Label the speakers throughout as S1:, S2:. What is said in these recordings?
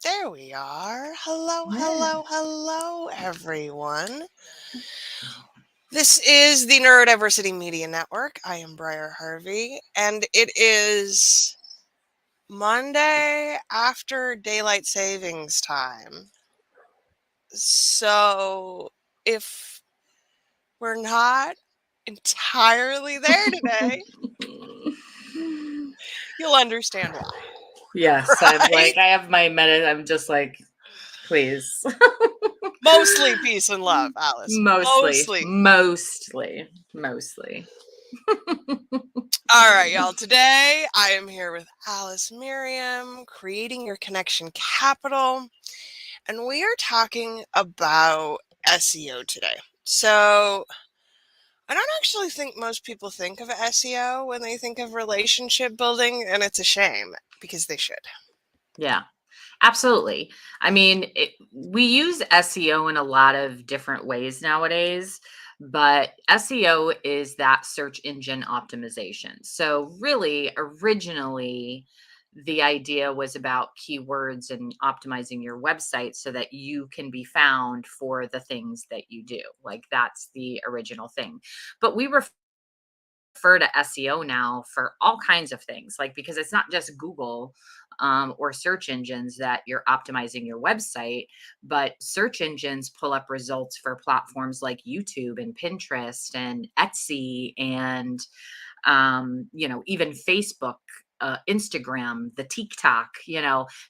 S1: There we are. Hello,
S2: Yeah.
S1: hello, hello, everyone. This is the Neurodiversity Media Network. I am Briar Harvey, and it is Monday after daylight savings time. So if we're not entirely there today, you'll understand why,
S2: Yes, I'm
S1: right?
S2: like, I have my minute. I'm just like, please.
S1: Mostly peace and love, Alice.
S2: Mostly,
S1: Mostly.
S2: mostly, mostly.
S1: All right, y'all. Today I am here with Alice Miriam, Creating Your Connection Capital, and we are talking about SEO today. So, I don't actually think most people think of SEO when they think of relationship building, and it's a shame because they should.
S2: Yeah, absolutely. I mean, we use SEO in a lot of different ways nowadays, but SEO is that search engine optimization. So, really, originally, the idea was about keywords and optimizing your website so that you can be found for the things that you do. Like, that's the original thing. But we refer to SEO now for all kinds of things, like because it's not just Google or search engines that you're optimizing your website, but search engines pull up results for platforms like YouTube and Pinterest and Etsy and even Facebook. Instagram, the TikTok,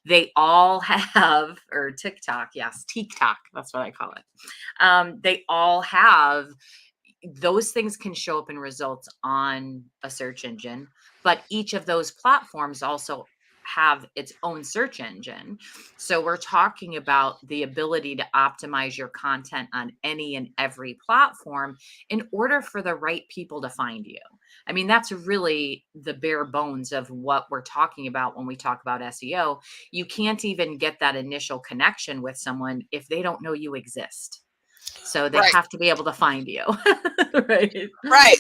S2: they all have, or TikTok, yes, TikTok, that's what I call it. They all have those things can show up in results on a search engine, but each of those platforms also have its own search engine. So we're talking about the ability to optimize your content on any and every platform in order for the right people to find you. I mean, that's really the bare bones of what we're talking about when we talk about SEO. You can't even get that initial connection with someone if they don't know you exist. So they
S1: Right,
S2: have to be able to find you. Right.
S1: right.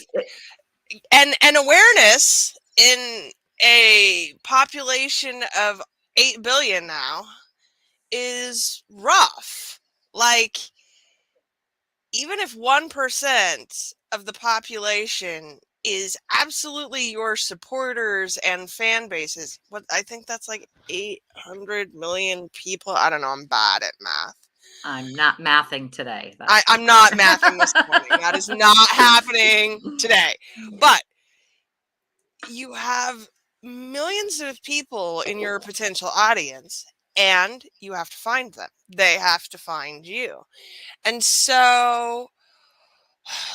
S1: And awareness in a population of 8 billion now is rough. Like, even if 1% of the population is absolutely your supporters and fan bases, what I think that's like 800 million people. I don't know. I'm bad at math.
S2: I'm not mathing today, that's for
S1: I'm not
S2: sure.
S1: mathing this morning. That is not happening today. But you have millions of people in your potential audience, and you have to find them. They have to find you. And so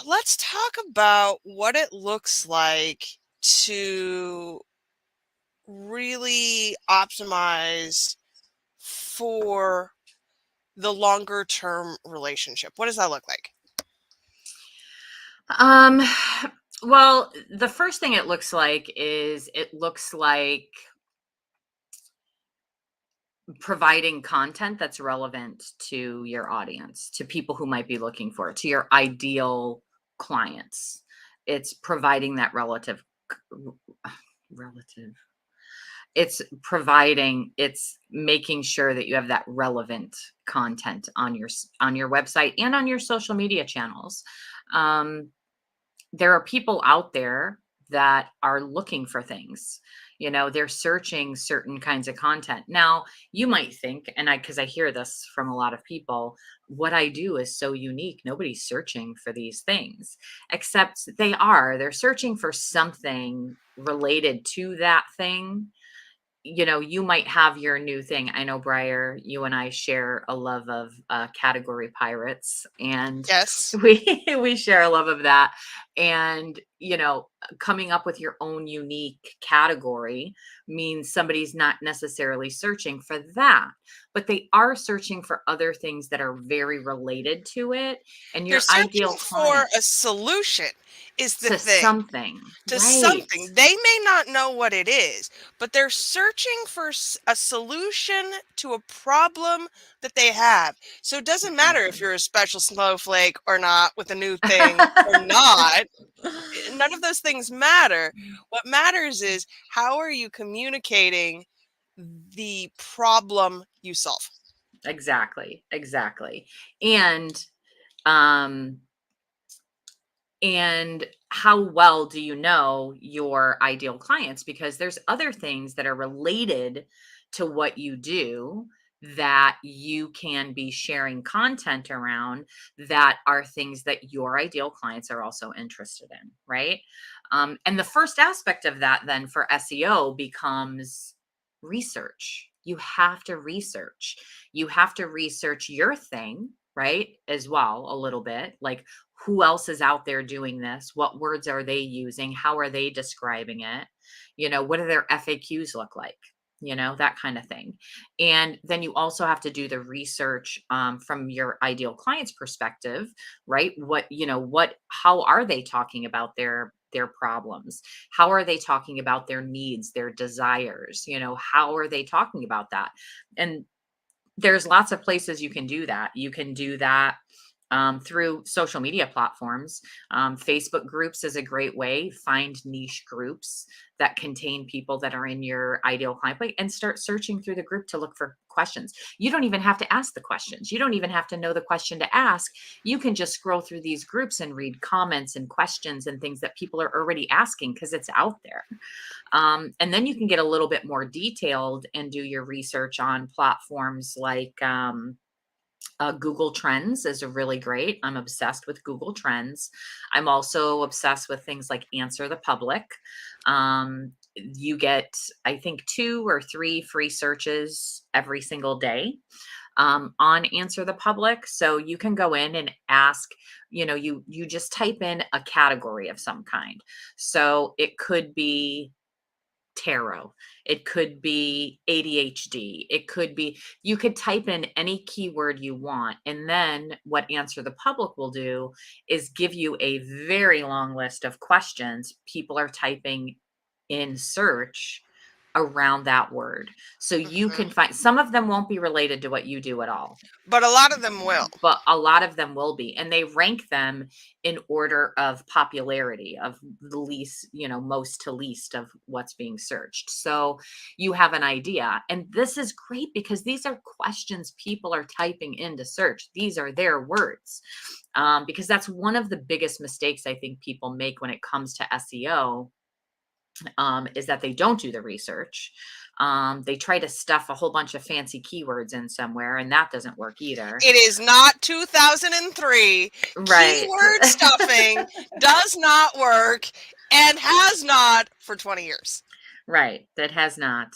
S1: let's talk about what it looks like to really optimize for the longer term relationship. What does that look like?
S2: Um, well, the first thing it looks like is it looks like providing content that's relevant to your audience, to people who might be looking for it, to your ideal clients. It's providing that relative it's making sure that you have that relevant content on your website and on your social media channels. um, there are people out there that are looking for things. They're searching certain kinds of content. Now you might think, and I because I hear this from a lot of people, what I do is so unique, nobody's searching for these things. Except they're searching for something related to that thing. You might have your new thing. I know, Briar, you and I share a love of category pirates, and
S1: Yes.
S2: we share a love of that. And coming up with your own unique category means somebody's not necessarily searching for that, but they are searching for other things that are very related to it. And
S1: They're
S2: your
S1: searching
S2: ideal
S1: for
S2: client
S1: a solution, is the
S2: to
S1: thing.
S2: something,
S1: To
S2: right?
S1: something. They may not know what it is, but they're searching for a solution to a problem that they have. So it doesn't matter if
S2: Exactly.
S1: you're a special snowflake or not with a new thing or not. None of those things matter. What matters is, how are you communicating the problem you solve.
S2: Exactly. Exactly. Um, and how well do you know your ideal clients? Because there's other things that are related to what you do that you can be sharing content around, that are things that your ideal clients are also interested in, right? And the first aspect of that then for SEO becomes research. You have to research. You have to research your thing, right? As well, a little bit, like, who else is out there doing this? What words are they using? How are they describing it? What do their FAQs look like? That kind of thing. And then you also have to do the research from your ideal client's perspective, right? How are they talking about their problems? How are they talking about their needs, their desires? How are they talking about that? And there's lots of places you can do that. You can do that through social media platforms. Facebook groups is a great way. Find niche groups that contain people that are in your ideal client base and start searching through the group to look for questions. You don't even have to ask the questions. You don't even have to know the question to ask. You can just scroll through these groups and read comments and questions and things that people are already asking because it's out there. And then you can get a little bit more detailed and do your research on platforms like Google Trends is a really great. I'm obsessed with Google Trends. I'm also obsessed with things like Answer the Public. You get, I think, 2 or 3 free searches every single day on Answer the Public. So you can go in and ask, you just type in a category of some kind. So it could be tarot. It could be ADHD. You could type in any keyword you want. And then what Answer the Public will do is give you a very long list of questions people are typing in search around that word. So you can
S1: Mhm.
S2: find, some of them won't be related to what you do at all,
S1: But a lot of them will.
S2: but a lot of them will be, and they rank them in order of popularity, of the least, most to least of what's being searched. So you have an idea, and this is great because these are questions people are typing into search. These are their words. Because that's one of the biggest mistakes I think people make when it comes to SEO, is that they don't do the research. They try to stuff a whole bunch of fancy keywords in somewhere, and that doesn't work either.
S1: It is not 2003.
S2: Right.
S1: Keyword stuffing does not work and has not for 20 years.
S2: Right. That has not,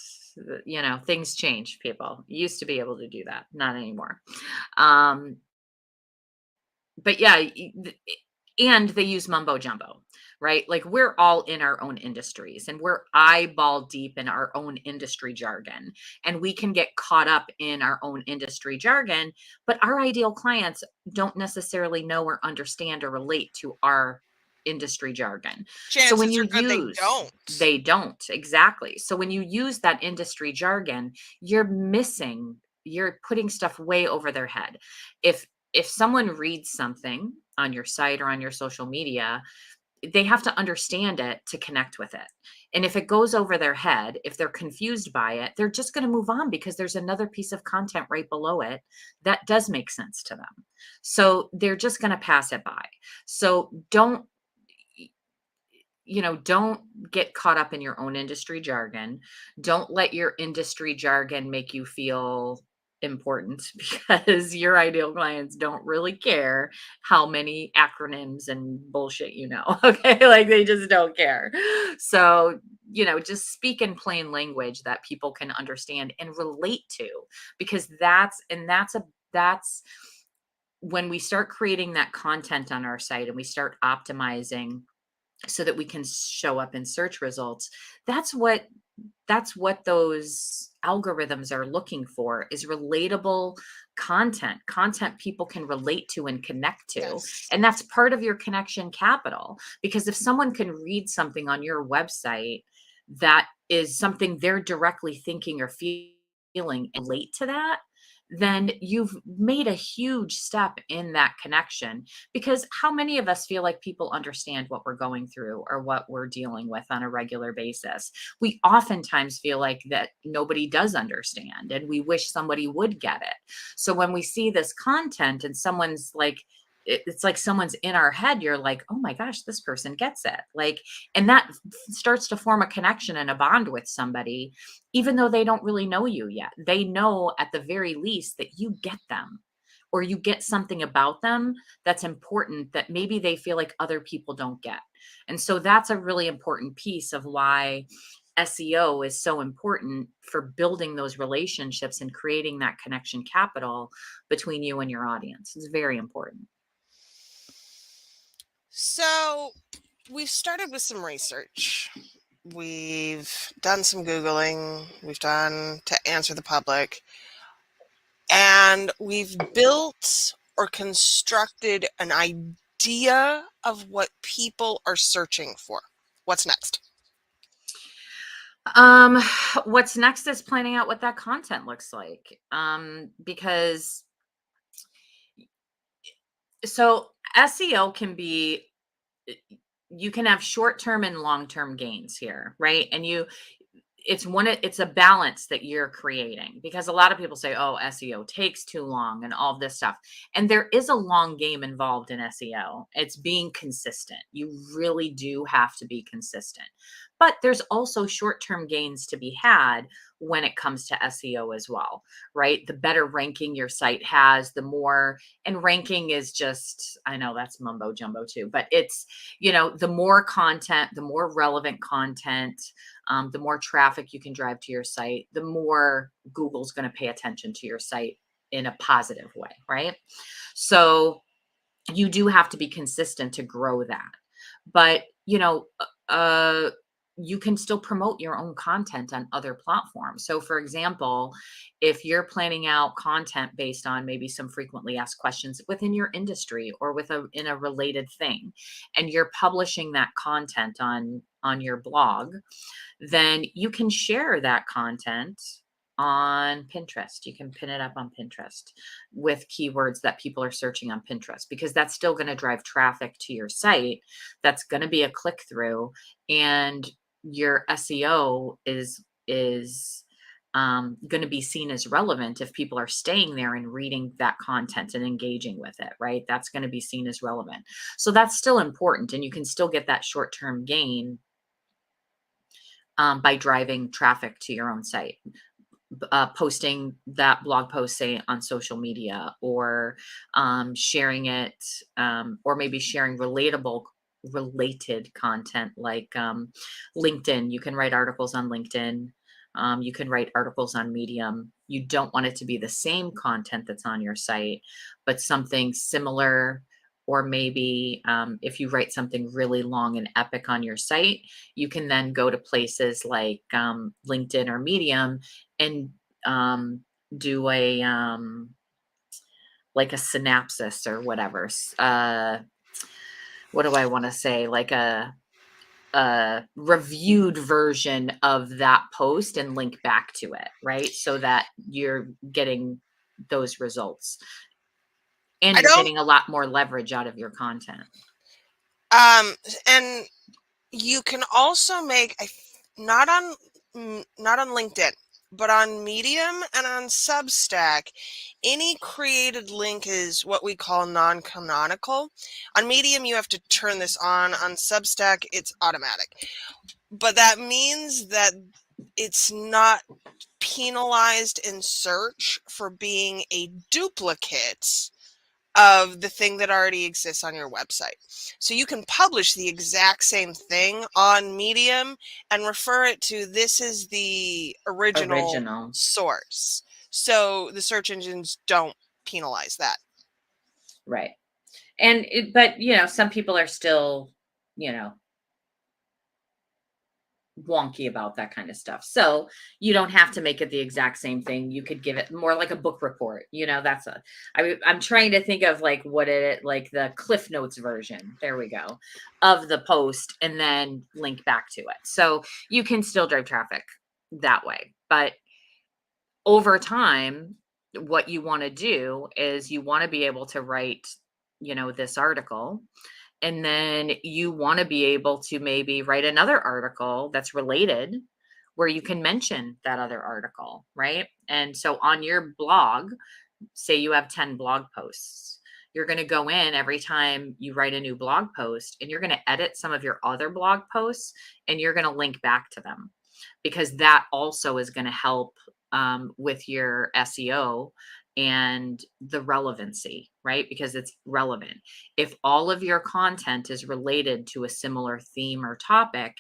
S2: things change, people. You used to be able to do that, not anymore. Um, but yeah, and they use mumbo jumbo, right? Like, we're all in our own industries and we're eyeball deep in our own industry jargon, and we can get caught up in our own industry jargon, but our ideal clients don't necessarily know or understand or relate to our industry jargon. So when
S1: Chances
S2: you
S1: are good they
S2: use,
S1: don't.
S2: they don't, exactly. So when you use that industry jargon, you're putting stuff way over their head. If someone reads something on your site or on your social media, they have to understand it to connect with it. And if it goes over their head, if they're confused by it, they're just going to move on because there's another piece of content right below it that does make sense to them. So they're just going to pass it by. So don't get caught up in your own industry jargon. Don't let your industry jargon make you feel important because your ideal clients don't really care how many acronyms and bullshit okay, like, they just don't care. So just speak in plain language that people can understand and relate to, because that's when we start creating that content on our site and we start optimizing so that we can show up in search results. That's what those algorithms are looking for, is relatable content people can relate to and connect to.
S1: Yes.
S2: And that's part of your connection capital, because if someone can read something on your website that is something they're directly thinking or feeling and relate to that, then you've made a huge step in that connection. Because how many of us feel like people understand what we're going through or what we're dealing with on a regular basis? We oftentimes feel like that nobody does understand and we wish somebody would get it. So when we see this content and someone's like, it's like someone's in our head, you're like, oh my gosh, this person gets it. Like, and that starts to form a connection and a bond with somebody, even though they don't really know you yet. They know at the very least that you get them, or you get something about them that's important that maybe they feel like other people don't get. And so that's a really important piece of why SEO is so important for building those relationships and creating that connection capital between you and your audience. It's very important.
S1: So we've started with some research. We've done some Googling. We've done to answer the public. And we've built or constructed an idea of what people are searching for. What's next?
S2: Um, what's next is planning out what that content looks like. Because so SEO can be, you can have short-term and long-term gains here, right? And it's a balance that you're creating, because a lot of people say, oh, SEO takes too long and all this stuff. And there is a long game involved in SEO. It's being consistent. You really do have to be consistent. But there's also short-term gains to be had when it comes to SEO as well, right? The better ranking your site has, the more, and ranking is just, I know that's mumbo jumbo too, but it's, the more content, the more relevant content, the more traffic you can drive to your site, the more Google's going to pay attention to your site in a positive way, right? So you do have to be consistent to grow that. But, you can still promote your own content on other platforms. So, for example, if you're planning out content based on maybe some frequently asked questions within your industry or in a related thing, and you're publishing that content on your blog, then you can share that content on Pinterest. You can pin it up on Pinterest with keywords that people are searching on Pinterest, because that's still going to drive traffic to your site. That's going to be a click through, and your SEO is going to be seen as relevant if people are staying there and reading that content and engaging with it, right? That's going to be seen as relevant. So that's still important, and you can still get that short term gain by driving traffic to your own site. Posting that blog post, say, on social media, or sharing it, or maybe sharing related content like LinkedIn. You can write articles on LinkedIn. You can write articles on Medium. You don't want it to be the same content that's on your site, but something similar. Or maybe if you write something really long and epic on your site, you can then go to places like LinkedIn or Medium and do a like a synopsis or whatever. What do I want to say? Like a reviewed version of that post and link back to it, right? So that you're getting those results and
S1: I
S2: you're
S1: don't
S2: getting a lot more leverage out of your content.
S1: And you can also make not on LinkedIn, but on Medium and on Substack, any created link is what we call non-canonical. On Medium, you have to turn this on. On Substack, it's automatic. But that means that it's not penalized in search for being a duplicate of the thing that already exists on your website. So you can publish the exact same thing on Medium and refer it to, this is the original source. So the search engines don't penalize that.
S2: Right. And but some people are still, wonky about that kind of stuff. So you don't have to make it the exact same thing. You could give it more like a book report. I'm trying to think of like like the Cliff Notes version. There we go, of the post, and then link back to it. So you can still drive traffic that way. But over time, what you want to do is you want to be able to write, this article, and then you want to be able to maybe write another article that's related where you can mention that other article, right? And so on your blog, say you have 10 blog posts, you're going to go in every time you write a new blog post and you're going to edit some of your other blog posts and you're going to link back to them, because that also is going to help with your SEO and the relevancy, right? Because it's relevant. If all of your content is related to a similar theme or topic,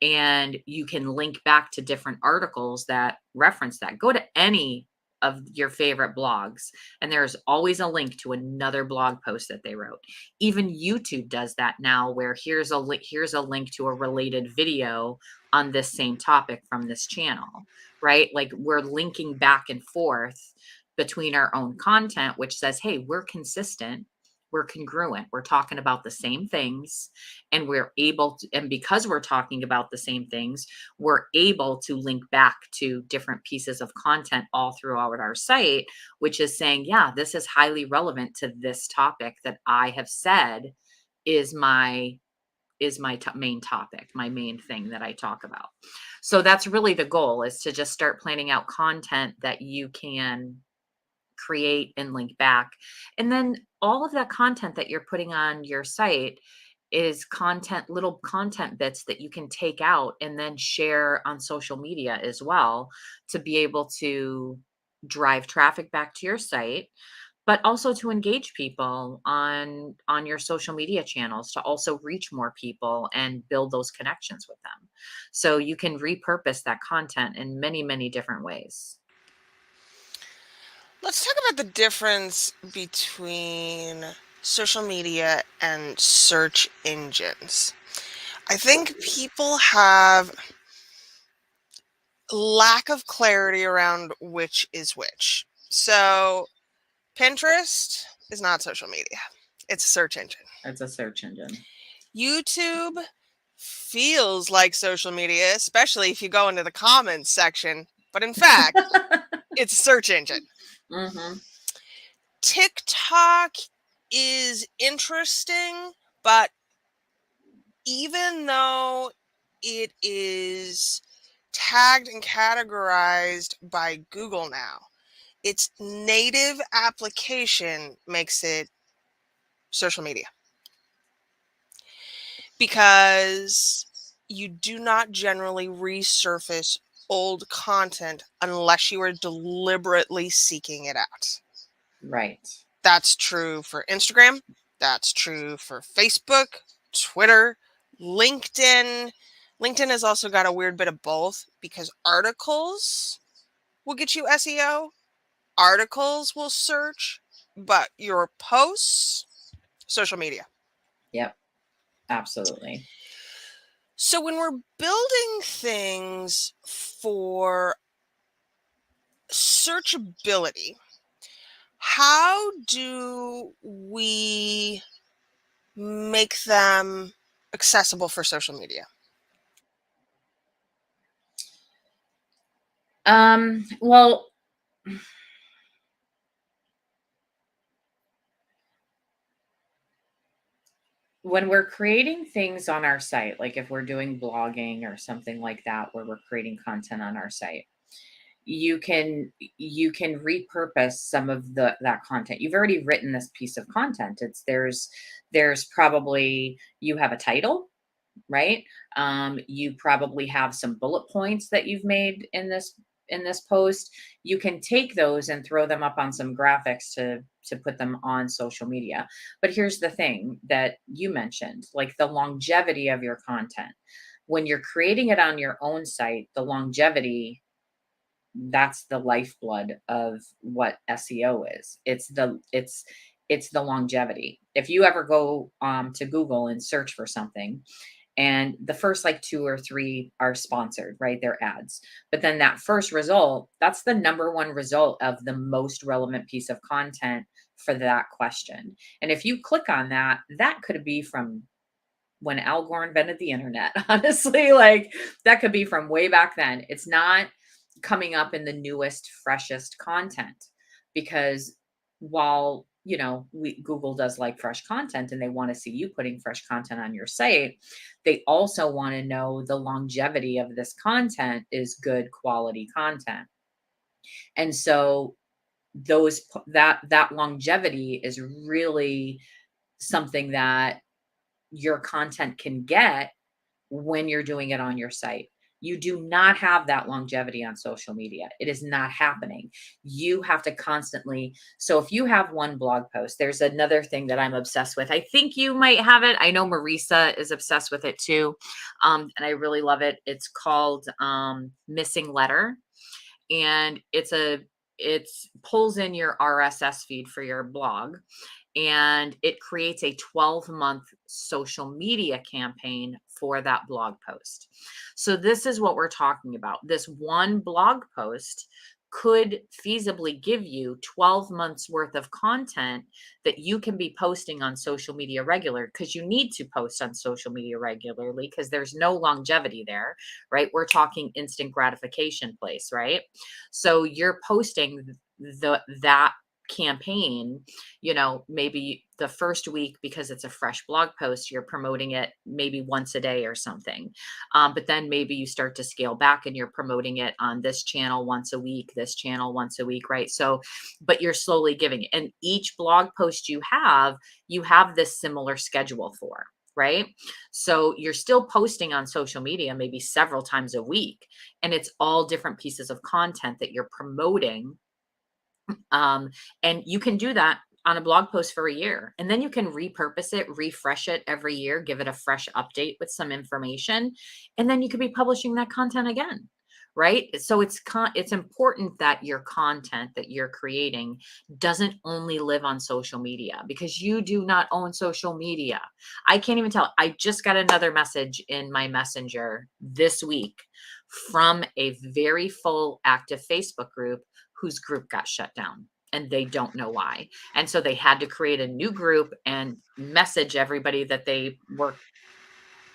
S2: and you can link back to different articles that reference that, go to any of your favorite blogs and there's always a link to another blog post that they wrote. Even YouTube does that now, where here's a link to a related video on this same topic from this channel, right? Like, we're linking back and forth between our own content, which says, hey, we're consistent, we're congruent, we're talking about the same things, and and because we're talking about the same things, we're able to link back to different pieces of content all throughout our site, which is saying, yeah, this is highly relevant to this topic that I have said is my main topic, my main thing that I talk about. So that's really the goal, is to just start planning out content that you can create and link back. And then all of that content that you're putting on your site is little content bits that you can take out and then share on social media as well, to be able to drive traffic back to your site, but also to engage people on your social media channels, to also reach more people and build those connections with them. So you can repurpose that content in many, many different ways.
S1: Let's talk about the difference between social media and search engines. I think people have lack of clarity around which is which. So Pinterest is not social media. It's a search engine.
S2: It's a search engine.
S1: YouTube feels like social media, especially if you go into the comments section, but in fact, it's a search engine.
S2: Mm-hmm.
S1: TikTok is interesting, but even though it is tagged and categorized by Google now, its native application makes it social media, because you do not generally resurface old content unless you are deliberately seeking it out.
S2: Right.
S1: That's true for Instagram. That's true for Facebook, Twitter, LinkedIn. LinkedIn has also got a weird bit of both, because articles will get you SEO, articles will search, but your posts, social media.
S2: Yep. Absolutely.
S1: So when we're building things for searchability, how do we make them accessible for social media?
S2: Well, when we're creating things on our site, like if we're doing blogging or something like that, where we're creating content on our site, you can repurpose some of that content. You've already written this piece of content. There's probably, you have a title, right? You probably have some bullet points that you've made in this post. You can take those and throw them up on some graphics to put them on social media. But here's the thing that you mentioned, like the longevity of your content. When you're creating it on your own site, the longevity, that's the lifeblood of what SEO is. It's the longevity. If you ever go to Google and search for something, and the first like 2 or 3 are sponsored, right? They're ads. But then that first result, that's the number one result of the most relevant piece of content for that question. And if you click on that, that could be from when Al Gore invented the internet. Honestly, like, that could be from way back then. It's not coming up in the newest, freshest content. because while Google does like fresh content and they want to see you putting fresh content on your site, they also want to know the longevity of this content is good quality content. And so that longevity is really something that your content can get when you're doing it on your site. You do not have that longevity on social media. It is not happening. You have to constantly. So if you have one blog post, there's another thing that I'm obsessed with. I think you might have it. I know Marisa is obsessed with it too. And I really love it. It's called Missing Letter. And it's pulls in your RSS feed for your blog, and it creates a 12-month social media campaign for that blog post. So this is what we're talking about. This one blog post could feasibly give you 12 months worth of content that you can be posting on social media regular, because you need to post on social media regularly because there's no longevity there, right? We're talking instant gratification place, right? So you're posting that campaign, maybe the first week, because it's a fresh blog post, you're promoting it maybe once a day or something. But then maybe you start to scale back and you're promoting it on this channel once a week, this channel once a week, right? So, but you're slowly giving it. And each blog post you have this similar schedule for. Right. So you're still posting on social media maybe several times a week, and it's all different pieces of content that you're promoting, and you can do that on a blog post for a year. And then you can repurpose it, refresh it every year, give it a fresh update with some information. And then you could be publishing that content again. Right. So it's important that your content that you're creating doesn't only live on social media, because you do not own social media. I can't even tell. I just got another message in my messenger this week from a very full active Facebook group whose group got shut down, and they don't know why. And so they had to create a new group and message everybody that they were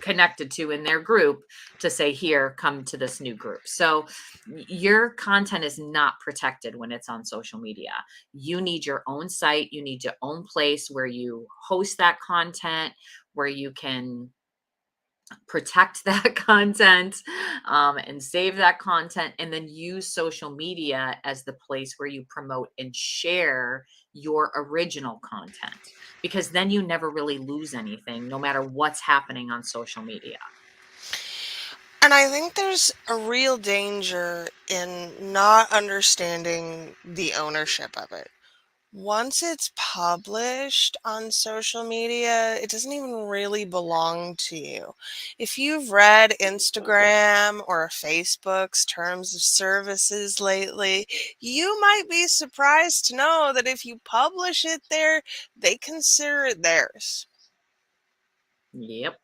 S2: connected to in their group to say, here, come to this new group. So your content is not protected when it's on social media. You need your own site, you need your own place where you host that content, where you can protect that content, and save that content, and then use social media as the place where you promote and share your original content, because then you never really lose anything no matter what's happening on social media.
S1: And I think there's a real danger in not understanding the ownership of it. Once it's published on social media, it doesn't even really belong to you. If you've read Instagram or Facebook's terms of services lately, you might be surprised to know that if you publish it there, they consider it theirs.
S2: Yep.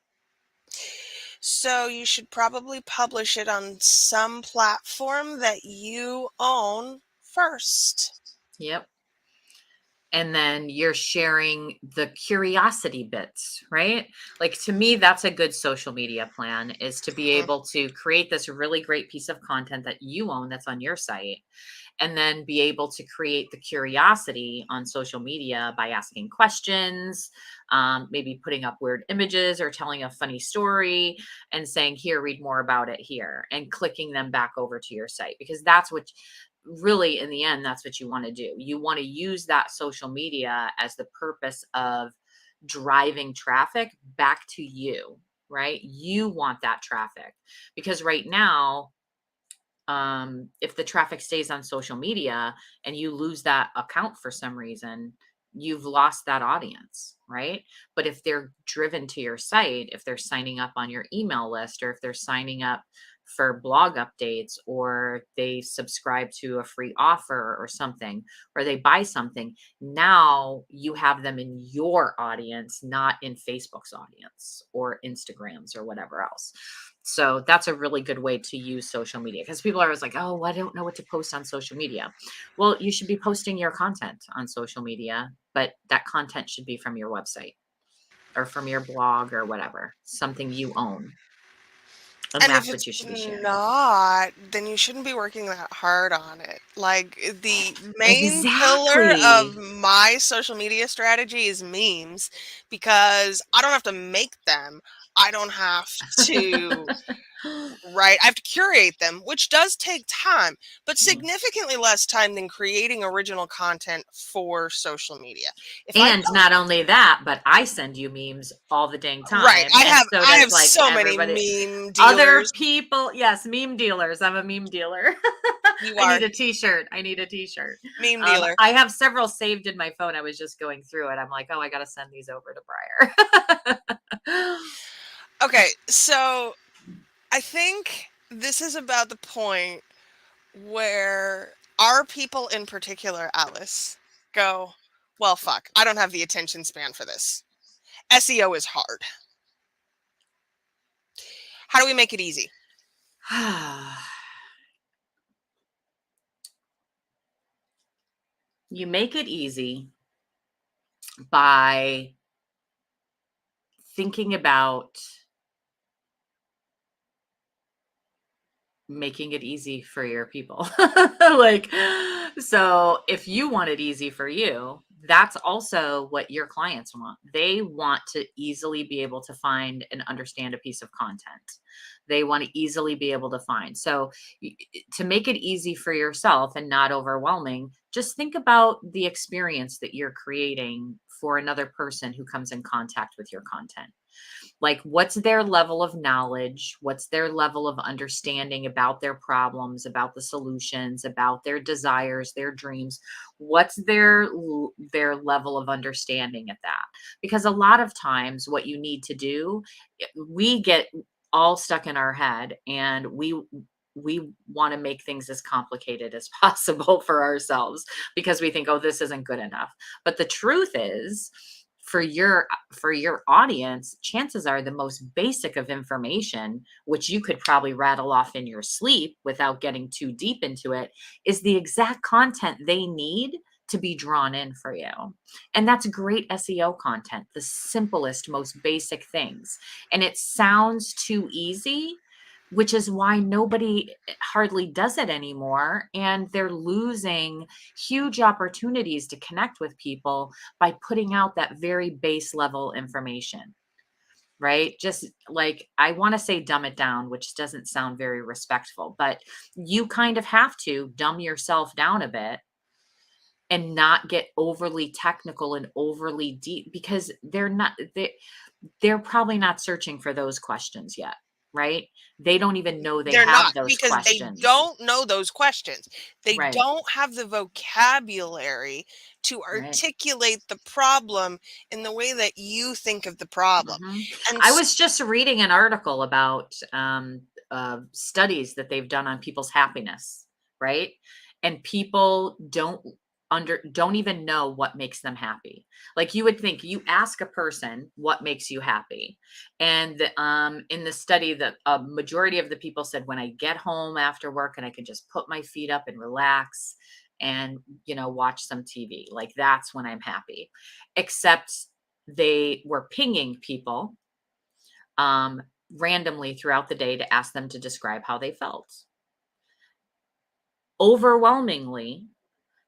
S1: So you should probably publish it on some platform that you own first.
S2: Yep. And then you're sharing the curiosity bits, right? Like, to me, that's a good social media plan, is to be
S1: Mhm.
S2: able to create this really great piece of content that you own that's on your site, and then be able to create the curiosity on social media by asking questions, maybe putting up weird images or telling a funny story and saying, here, read more about it here, and clicking them back over to your site, because that's what really, in the end, that's what you want to do. You want to use that social media as the purpose of driving traffic back to you, right? You want that traffic, because right now, if the traffic stays on social media and you lose that account for some reason, you've lost that audience, right? But if they're driven to your site, if they're signing up on your email list, or if they're signing up for blog updates, or they subscribe to a free offer or something, or they buy something, now you have them in your audience, not in Facebook's audience or Instagram's or whatever else. So that's a really good way to use social media, because people are always like, oh, I don't know what to post on social media. Well, you should be posting your content on social media, but that content should be from your website or from your blog or whatever, something you own. And
S1: And if
S2: that's what
S1: it's
S2: you should be sharing.
S1: not, then you shouldn't be working that hard on it. Like, the main pillar of
S2: Exactly.
S1: my social media strategy is memes, because I don't have to make them. I don't have to write. I have to curate them, which does take time, but
S2: Mm.
S1: significantly less time than creating original content for social media. If I
S2: And not only that, but I send you memes all the dang
S1: Right,
S2: time, and so
S1: I
S2: does
S1: have
S2: like
S1: so many
S2: everybody.
S1: meme
S2: Other
S1: dealers.
S2: people, yes, meme dealers. I'm a meme dealer.
S1: You
S2: I
S1: are
S2: need a t-shirt. I need a t-shirt.
S1: meme dealer.
S2: I have several saved in my phone. I was just going through it. I'm like, oh, I got to send these over to Briar.
S1: Okay, so I think this is about the point where our people in particular, Alice, go, well, fuck, I don't have the attention span for this. SEO is hard. How do we make it easy?
S2: You make it easy by thinking about making it easy for your people. Like, so if you want it easy for you, that's also what your clients want. They want to easily be able to find and understand a piece of content. They want to easily be able to find. So, to make it easy for yourself and not overwhelming, just think about the experience that you're creating for another person who comes in contact with your content. Like, what's their level of knowledge? What's their level of understanding about their problems, about the solutions, about their desires, their dreams? What's their level of understanding at that? Because a lot of times what you need to do, we get all stuck in our head, and we want to make things as complicated as possible for ourselves because we think, oh, this isn't good enough. But the truth is, for your audience, chances are the most basic of information, which you could probably rattle off in your sleep without getting too deep into it, is the exact content they need to be drawn in for you. And that's great SEO content, the simplest, most basic things. And it sounds too easy, which is why nobody hardly does it anymore. And they're losing huge opportunities to connect with people by putting out that very base level information, right? Just like, I want to say dumb it down, which doesn't sound very respectful, but you kind of have to dumb yourself down a bit and not get overly technical and overly deep, because they're probably not searching for those questions yet, right? They don't even know they
S1: They're not,
S2: have those
S1: because they
S2: questions.
S1: don't know those questions. They
S2: Right,
S1: don't have the vocabulary to
S2: right.
S1: articulate the problem in the way that you think of the problem.
S2: Mhm.
S1: And
S2: I was just reading an article about studies that they've done on people's happiness, right? And people don't even know what makes them happy. Like, you would think, you ask a person what makes you happy, and in the study, the majority of the people said, when I get home after work and I can just put my feet up and relax and watch some TV, like, that's when I'm happy. Except they were pinging people um, randomly throughout the day to ask them to describe how they felt. Overwhelmingly,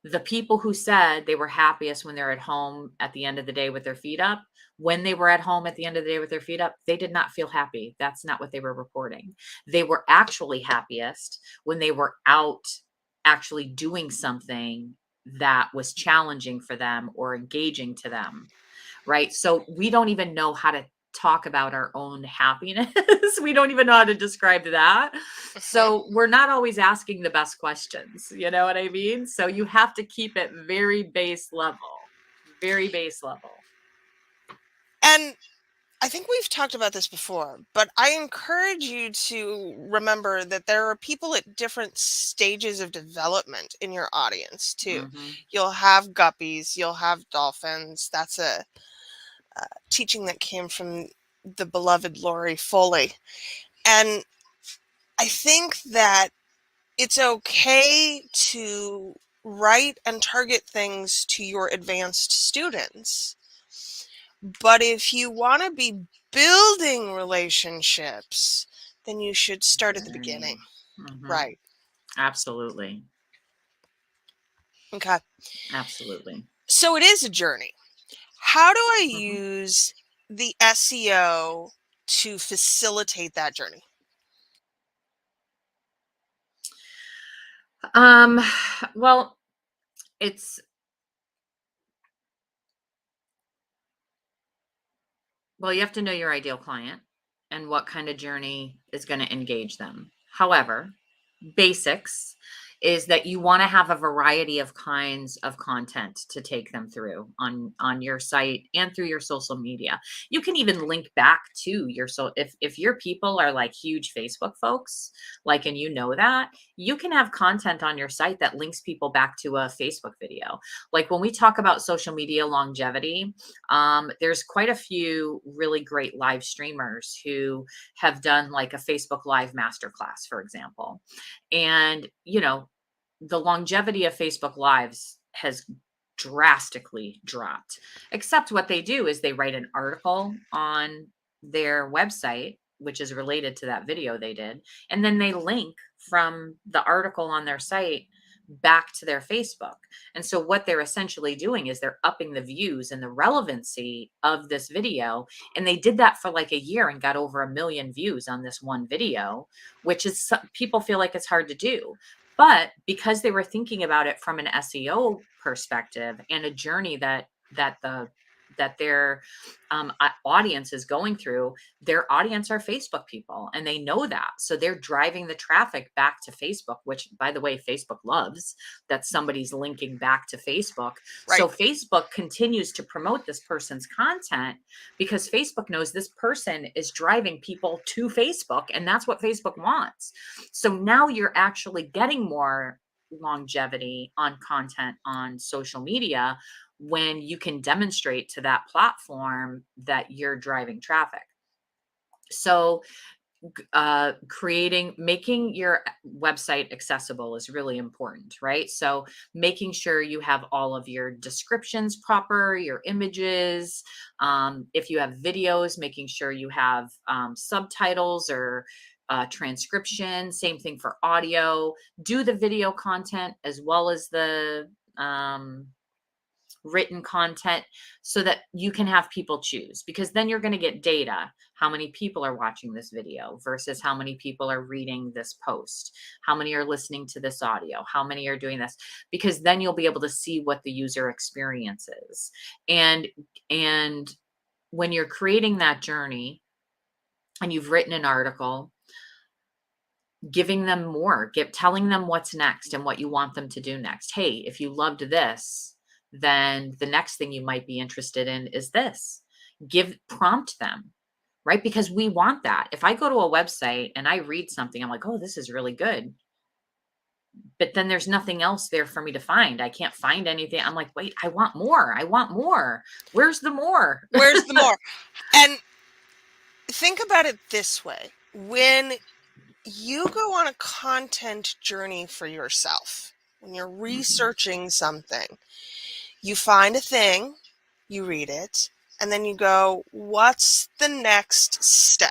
S2: the people who said they were happiest when they're at home at the end of the day with their feet up, when they were at home at the end of the day with their feet up, they did not feel happy. That's not what they were reporting. They were actually happiest when they were out actually doing something that was challenging for them or engaging to them, right? So we don't even know how to talk about our own happiness. We don't even know how to describe that.
S1: mhm.
S2: So we're not always asking the best questions. You know what I mean? So you have to keep it very base level, very base level.
S1: And I think we've talked about this before, but I encourage you to remember that there are people at different stages of development in your audience too.
S2: Hmm.
S1: You'll have guppies, you'll have dolphins. That's a teaching that came from the beloved Lori Foley. And I think that it's okay to write and target things to your advanced students. But if you want to be building relationships then you should start at the beginning.
S2: Journey. Mhm.
S1: Right.
S2: Absolutely.
S1: Okay.
S2: Absolutely.
S1: So it is a journey. How do I
S2: Mhm.
S1: use the SEO to facilitate that journey?
S2: Um, well, it's well, you have to know your ideal client and what kind of journey is going to engage them. However, basics is that you want to have a variety of kinds of content to take them through on your site and through your social media. You can even link back to your, so if your people are like huge Facebook folks, like, and you know that, you can have content on your site that links people back to a Facebook video. Like when we talk about social media longevity, there's quite a few really great live streamers who have done like a Facebook live masterclass, for example. And, the longevity of Facebook Lives has drastically dropped. Except what they do is they write an article on their website, which is related to that video they did. And then they link from the article on their site back to their Facebook. And so what they're essentially doing is they're upping the views and the relevancy of this video. And they did that for like a year and got over 1 million views on this one video, which is people feel like it's hard to do. But because they were thinking about it from an SEO perspective and a journey that their audience is going through, their audience are Facebook people, and they know that. So they're driving the traffic back to Facebook, which, by the way, Facebook loves that somebody's linking back to Facebook.
S1: Right.
S2: So Facebook continues to promote this person's content because Facebook knows this person is driving people to Facebook, and that's what Facebook wants. So now you're actually getting more longevity on content on social media when you can demonstrate to that platform that you're driving traffic. So making your website accessible is really important, right? So making sure you have all of your descriptions proper, your images, if you have videos, making sure you have subtitles or transcription. Same thing for audio. Do the video content as well as the written content so that you can have people choose, because then you're going to get data. How many people are watching this video versus how many people are reading this post? How many are listening to this audio? How many are doing this? Because then you'll be able to see what the user experience is. And when you're creating that journey and you've written an article, giving them more, telling them what's next and what you want them to do next. Hey, if you loved this, then the next thing you might be interested in is this. Prompt them, right? Because we want that. If I go to a website and I read something, I'm like, oh, this is really good. But then there's nothing else there for me to find. I can't find anything. I'm like, wait, I want more. I want more. Where's the more?
S1: Where's the more? And think about it this way. When you go on a content journey for yourself, when you're researching something, you find a thing, you read it, and then you go, what's the next step?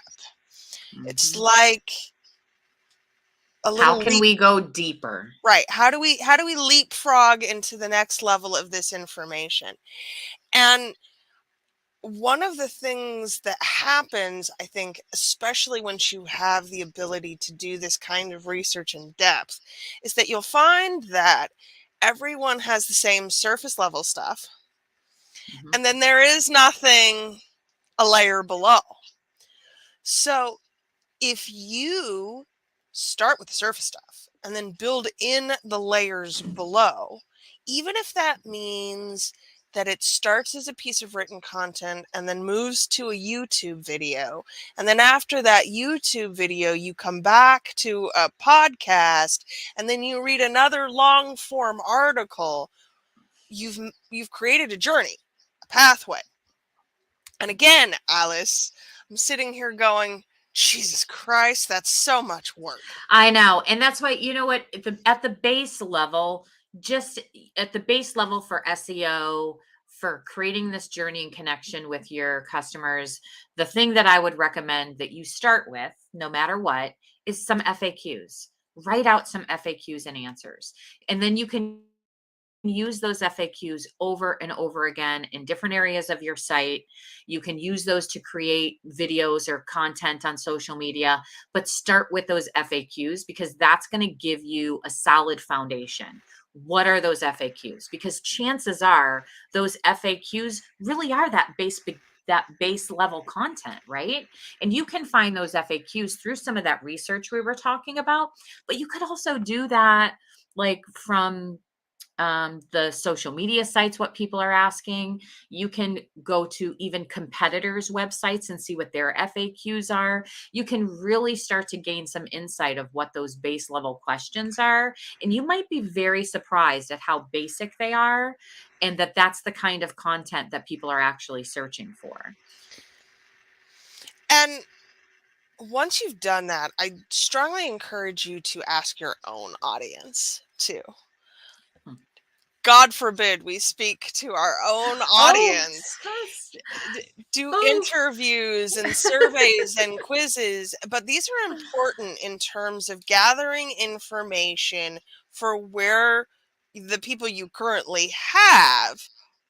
S1: It's like a
S2: How
S1: little
S2: can
S1: leap.
S2: we go deeper?
S1: Right. How do we leapfrog into the next level of this information? And one of the things that happens, I think, especially once you have the ability to do this kind of research in depth, is that you'll find that everyone has the same surface level stuff, and then there is nothing a layer below. So if you start with the surface stuff and then build in the layers below, even if that means that it starts as a piece of written content and then moves to a YouTube video, and then after that YouTube video you come back to a podcast, and then you read another long form article, you've created a journey, a pathway. And again, Alice, I'm sitting here going, Jesus Christ, that's so much work.
S2: I know. And that's why, you know what, at the base level, just at the base level for SEO, for creating this journey and connection with your customers, the thing that I would recommend that you start with, no matter what, is some FAQs. Write out some FAQs and answers. And then you can use those FAQs over and over again in different areas of your site. You can use those to create videos or content on social media, but start with those FAQs because that's going to give you a solid foundation. What are those FAQs? Because chances are those FAQs really are that base level content, right? And you can find those FAQs through some of that research we were talking about, but you could also do that like from the social media sites, what people are asking. You can go to even competitors' websites and see what their FAQs are. You can really start to gain some insight of what those base level questions are. And you might be very surprised at how basic they are and that that's the kind of content that people are actually searching for.
S1: And once you've done that, I strongly encourage you to ask your own audience too.
S2: Hmm.
S1: God forbid we speak to our own
S2: Oh,
S1: audience.
S2: yes.
S1: Do
S2: Oh.
S1: interviews and surveys and quizzes, but these are important in terms of gathering information for where the people you currently have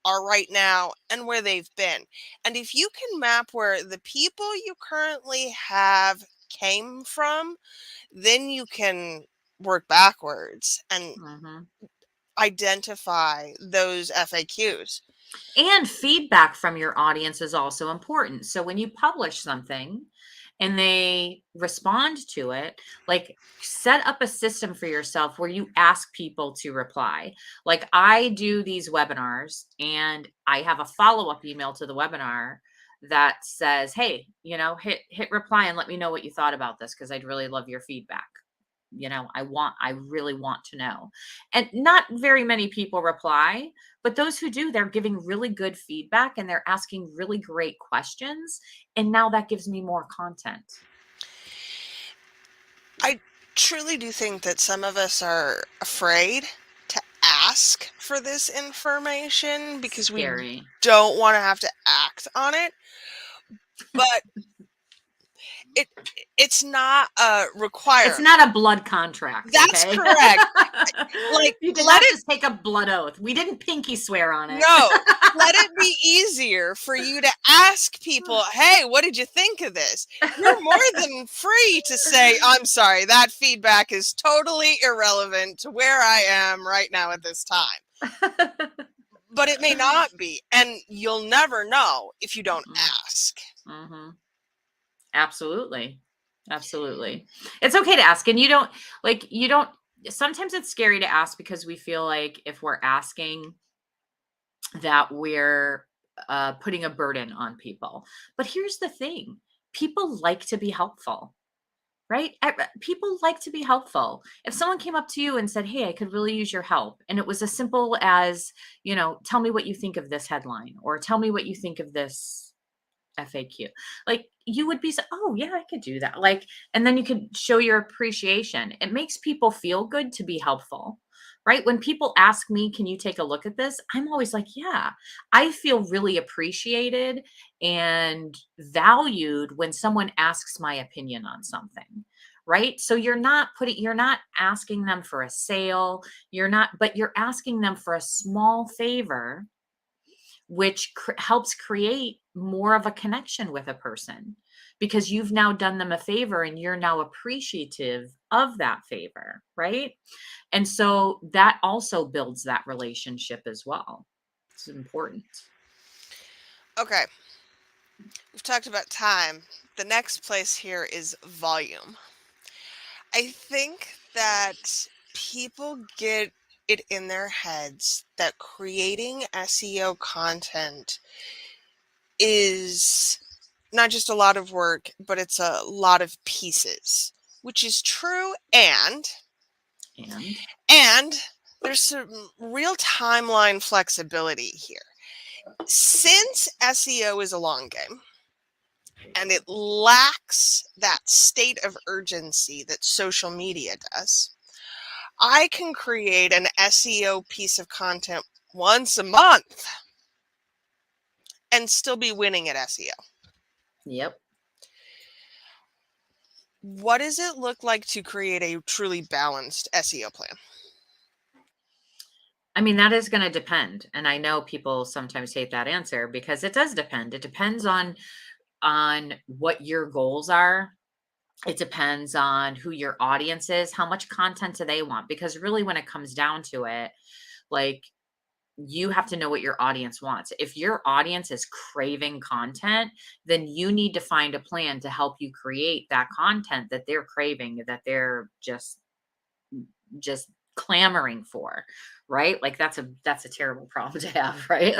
S1: are right now and where they've been. And if you can map where the people you currently have came from, then you can work backwards and
S2: Mhm.
S1: identify those FAQs.
S2: And feedback from your audience is also important. So when you publish something and they respond to it, like set up a system for yourself where you ask people to reply. Like I do these webinars and I have a follow-up email to the webinar that says, "Hey, hit reply and let me know what you thought about this because I'd really love your feedback." I really want to know. And not very many people reply, but those who do, they're giving really good feedback and they're asking really great questions. And now that gives me more content.
S1: I truly do think that some of us are afraid to ask for this information because we
S2: Scary.
S1: don't want to have to act on it. But it it's not a
S2: It's
S1: requirement.
S2: not a blood contract,
S1: That's
S2: okay?
S1: correct. Like,
S2: You did
S1: let
S2: not
S1: it
S2: just take a blood oath. We didn't pinky swear on it.
S1: no, let it be easier for you to ask people, "Hey, what did you think of this?" You're more than free to say, "I'm sorry, that feedback is totally irrelevant to where I am right now at this time." But it may not be, and you'll never know if you don't ask.
S2: Mm-hmm. Absolutely. Absolutely. It's okay to ask. And you don't, sometimes it's scary to ask because we feel like if we're asking that we're putting a burden on people. But here's the thing, people like to be helpful, right? People like to be helpful. If someone came up to you and said, "Hey, I could really use your help," and it was as simple as, tell me what you think of this headline or tell me what you think of this FAQ. Like you would be so, "Oh yeah, I could do that." Like, and then you could show your appreciation. It makes people feel good to be helpful. Right? When people ask me, "Can you take a look at this?" I'm always like, "Yeah." I feel really appreciated and valued when someone asks my opinion on something. Right? So you're not asking them for a sale, but you're asking them for a small favor which helps create more of a connection with a person because you've now done them a favor and you're now appreciative of that favor, right? And so that also builds that relationship as well. It's important.
S1: Okay, we've talked about time. The next place here is volume. I think that people get it in their heads that creating SEO content is not just a lot of work, but it's a lot of pieces, which is true.
S2: And
S1: And there's some real timeline flexibility here. Since SEO is a long game and it lacks that state of urgency that social media does, I can create an SEO piece of content once a month and still be winning at SEO.
S2: yep.
S1: What does it look like to create a truly balanced SEO plan?
S2: I mean, that is going to depend. And I know people sometimes hate that answer because it does depend. It depends on what your goals are. It depends on who your audience is, how much content do they want? Because really when it comes down to it, like you have to know what your audience wants. If your audience is craving content, then you need to find a plan to help you create that content that they're craving, that they're just clamoring for, right? Like that's a terrible problem to have, right?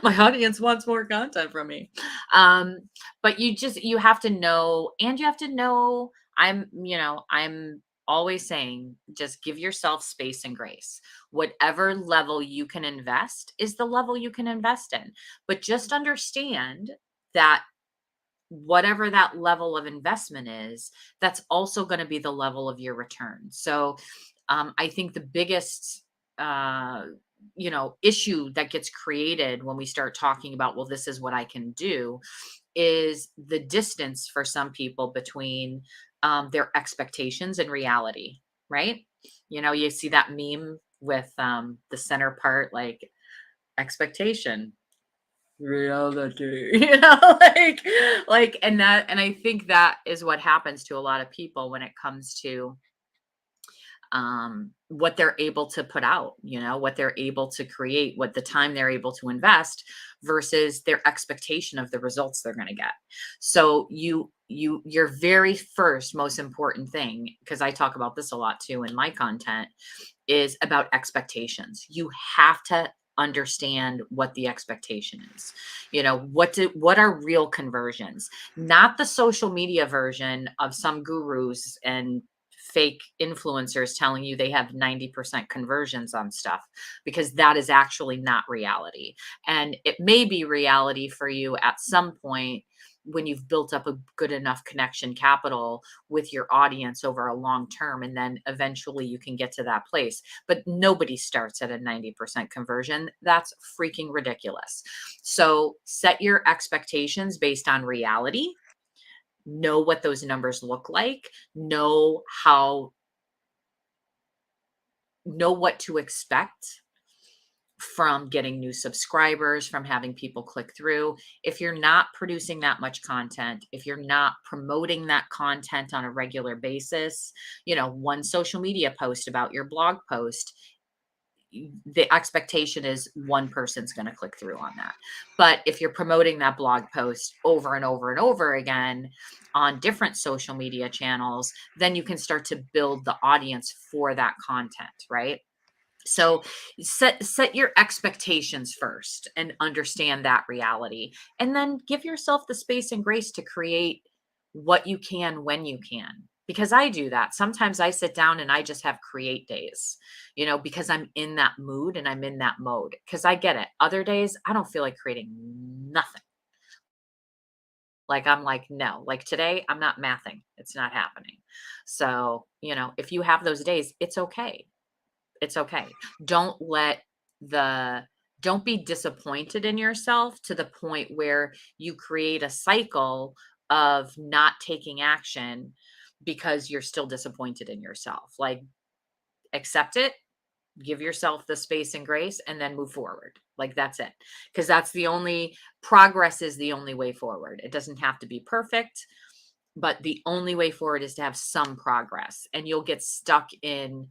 S2: My audience wants more content from me. um but you have to know, and you have to know, I'm always saying, just give yourself space and grace. Whatever level you can invest is the level you can invest in, but just understand that whatever that level of investment is, that's also going to be the level of your return. So I think the biggest uh, issue that gets created when we start talking about, well, this is what I can do, is the distance for some people between their expectations and reality, right? You see that meme with the center part, like expectation, reality, and I think that is what happens to a lot of people when it comes to what they're able to put out, what they're able to create, what the time they're able to invest versus their expectation of the results they're going to get. So your very first most important thing, because I talk about this a lot too in my content, is about expectations. You have to understand what the expectation is. What are real conversions, not the social media version of some gurus and fake influencers telling you they have 90% conversions on stuff, because that is actually not reality. And it may be reality for you at some point when you've built up a good enough connection capital with your audience over a long term, and then eventually you can get to that place. But nobody starts at a 90% conversion. That's freaking ridiculous. So set your expectations based on reality. Know what those numbers look like. Know what to expect from getting new subscribers, from having people click through. If you're not producing that much content, if you're not promoting that content on a regular basis, one social media post about your blog post, the expectation is one person's going to click through on that. But if you're promoting that blog post over and over and over again on different social media channels, then you can start to build the audience for that content, right? So set your expectations first and understand that reality, and then give yourself the space and grace to create what you can when you can. Because I do that. Sometimes I sit down and I just have create days, because I'm in that mood and I'm in that mode. Because I get it. Other days I don't feel like creating nothing. Like I'm like, no, like today I'm not mathing. It's not happening. So, if you have those days, it's okay. It's okay. Don't let the don't be disappointed in yourself to the point where you create a cycle of not taking action because you're still disappointed in yourself. Like, accept it, give yourself the space and grace, and then move forward. Like, that's it. Because that's the only progress is the only way forward. It doesn't have to be perfect, but the only way forward is to have some progress. And you'll get stuck in,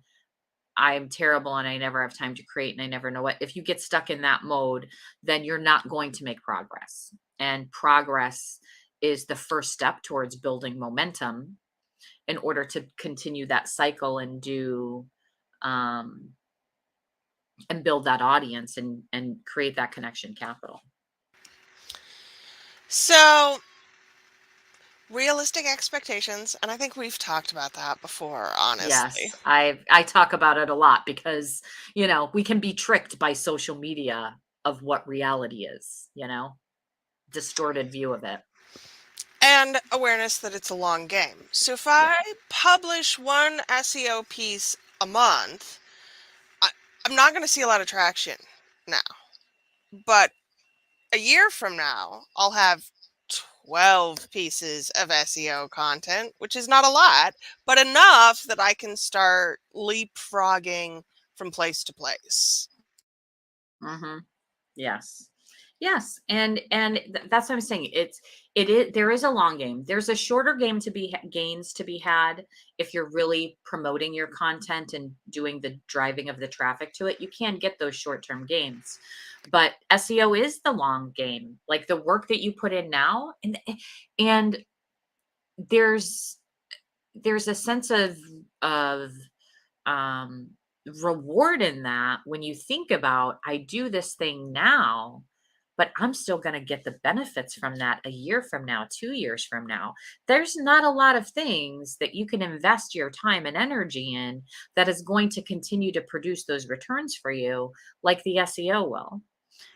S2: I'm terrible and I never have time to create and I never know what. If you get stuck in that mode, then you're not going to make progress. And progress is the first step towards building momentum in order to continue that cycle and do um and build that audience and create that connection capital.
S1: So, realistic expectations, and I think we've talked about that before, honestly.
S2: Yes, I talk about it a lot because, we can be tricked by social media of what reality is, distorted view of it.
S1: And awareness that it's a long game. So if I publish one SEO piece a month, I, I'm not going to see a lot of traction now. But a year from now, I'll have 12 pieces of SEO content, which is not a lot, but enough that I can start leapfrogging from place to place.
S2: Mm-hmm. Yes. Yes. That's what I'm saying. It is, there is a long game. There's a shorter game to be gains to be had if you're really promoting your content and doing the driving of the traffic to it. You can get those short-term gains. But SEO is the long game. Like the work that you put in now, and there's there's a sense of um reward in that when you think about, I do this thing now, but I'm still going to get the benefits from that a year from now, 2 years from now. There's not a lot of things that you can invest your time and energy in that is going to continue to produce those returns for you like the SEO will.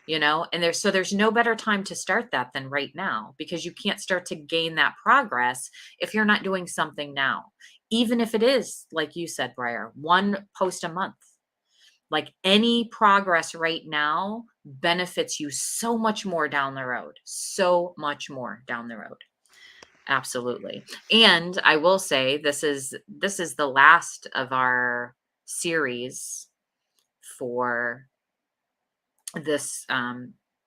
S2: And there's no better time to start that than right now, because you can't start to gain that progress if you're not doing something now, even if it is, like you said, Briar, one post a month. Like, any progress right now benefits you so much more down the road, so much more down the road. Absolutely. And I will say, this is the last of our series for this